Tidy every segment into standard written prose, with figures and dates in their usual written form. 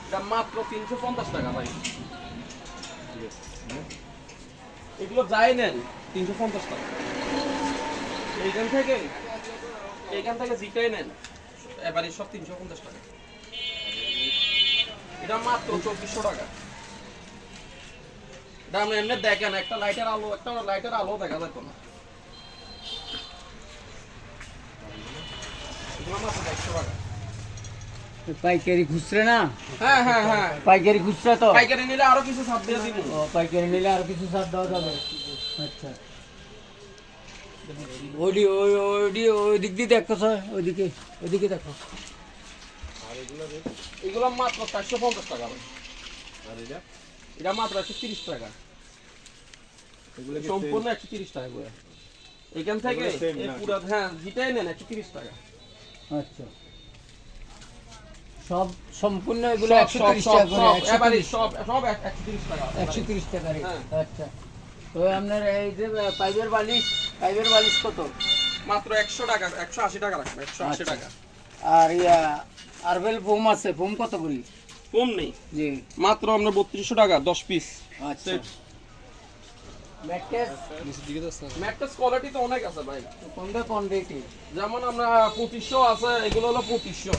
এটা মাত্র 350 টাকা ভাই। এগুলো যাই নেন 350 টাকা। এইখান থেকে জিটাই নেন এবারে সব 350 টাকা। এটা মাত্র 2400 টাকা। দাম এমনি দেখেন, একটা লাইটের আলো দেখা যেত না। এগুলো মাত্র 100 টাকা। পাইকারি খুচরা না? হ্যাঁ হ্যাঁ হ্যাঁ, পাইকারি খুচরা তো? পাইকারি নিলে আরো কিছু ছাড় দিয়ে দিব। ও, পাইকারি নিলে আর কিছু ছাড় দেওয়া যাবে। আচ্ছা, ওই দিক দিয়ে দেখো স্যার, ওইদিকে দেখো। এগুলো মাত্র 450 টাকা ভাই। এটা মাত্র 130 টাকা, সম্পূর্ণ 130 টাকা করে। এখান থেকে এই পুরো, হ্যাঁ জিটাই নেন 130 টাকা। আচ্ছা, সব সম্পূর্ণ এগুলো 130 টাকা করে? এবারে সব 130 টাকা। 130 টাকা রে? হ্যাঁ। আচ্ছা, তো আপনার এই যে পাইপের বালিশ কত? মাত্র 100 টাকা, 180 টাকা রাখবেন, 180 টাকা। আর আরবেল ফোম আছে, ফোম কত করি? কম নেই, জি, মাত্র আমরা 3200 টাকা 10 পিস। আচ্ছা, ম্যাট্রেস কোয়ালিটি তো অনেক আছে ভাই। কোন রেটে? যেমন আমরা 2500 আছে, এগুলো হলো 2500,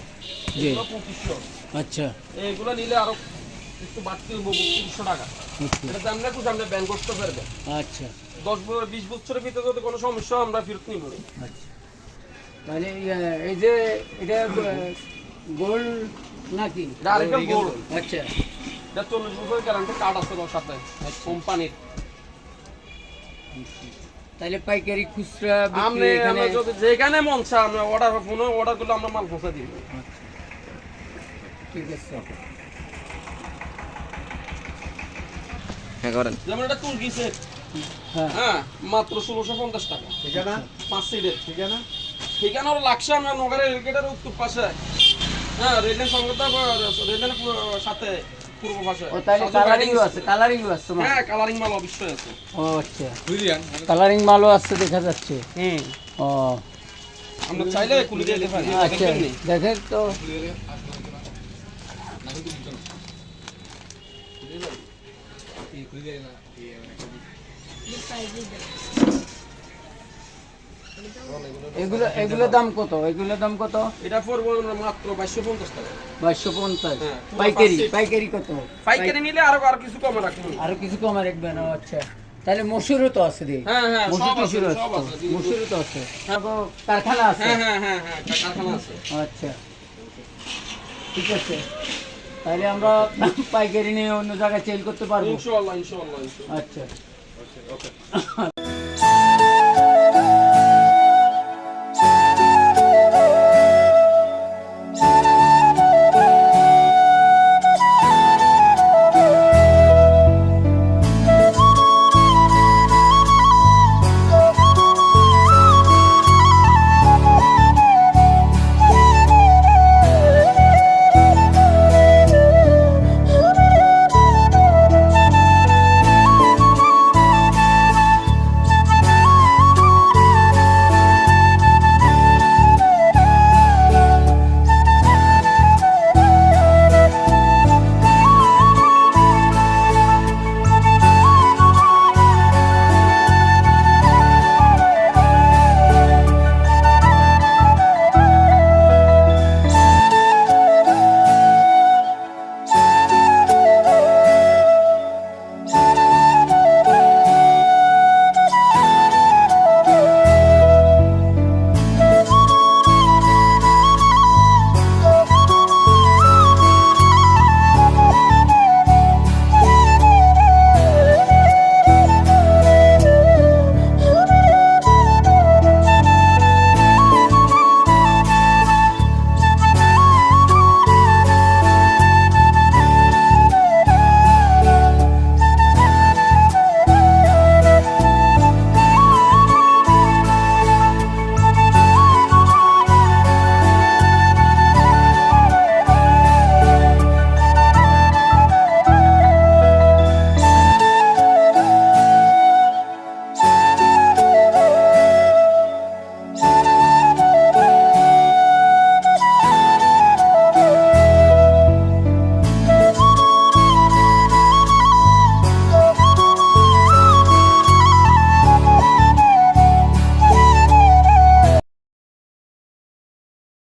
জি, এগুলো 2500। আচ্ছা, এগুলো নিলে আরো একটু বাড়তি 3200 টাকা। এটা দাম না, সামনে ব্যাংক করতে পারবে। আচ্ছা, 20 বছরের ভিতরে যদি কোনো সমস্যা হয়, আমরা ফেরত নিব। আচ্ছা, মানে এই যে এটা গোল্ড নাকি? এটা আরেকটা গোল্ড। আচ্ছা, এটা 40 বছরের গ্যারান্টি কার্ড আছে ওর সাথে কোম্পানির। তাহলে পাইকারি খুচরা আমরা এখানে যদি যেখানে মন চায় আমরা ফোনে অর্ডার করলে আমরা মাল পৌঁছে দিব। ঠিক আছে। হ্যাঁ করেন। যেমন এটা তুর্কি সেট, হ্যাঁ, হ্যাঁ মাত্র 1650 টাকা। ঠিকানা 5 সিটের ঠিকানা ঠিকানা হলো লাকসা, আমরা নগরের রেলগেটের উত্তর পাশে। হ্যাঁ, রেলের সংগঠন রেলের সাথে পূর্ব পাশে। ও তাহলে কালারিংও আছে তোমার? হ্যাঁ, কালারিং মাল অবশ্যই আছে। ও আচ্ছা, কালারিং মালও আছে দেখা যাচ্ছে। হুম, ও আমরা চাইলে খুলে দিতে পারি। আচ্ছা, দেখেন তো। এগুলোর দাম কত? এটা পড়বে মাত্র 2250 টাকা। 2250? হ্যাঁ, পাইকারি কত? পাইকারি নিলে আরো কিছু কমে রাখবেন। আরো কিছু কমে রাখবেন? আচ্ছা, তাহলে মসুরও তো আছে? হ্যাঁ হ্যাঁ, সব আছে, সব আছে। মসুরও তো আছে, কারখানা আছে? হ্যাঁ হ্যাঁ হ্যাঁ হ্যাঁ, কারখানা আছে। আচ্ছা, ঠিক আছে, তাহলে আমরা পাইকারি নিয়ে অন্য জায়গায় সেল করতে পারবো? ইনশাআল্লাহ। আচ্ছা, ওকে।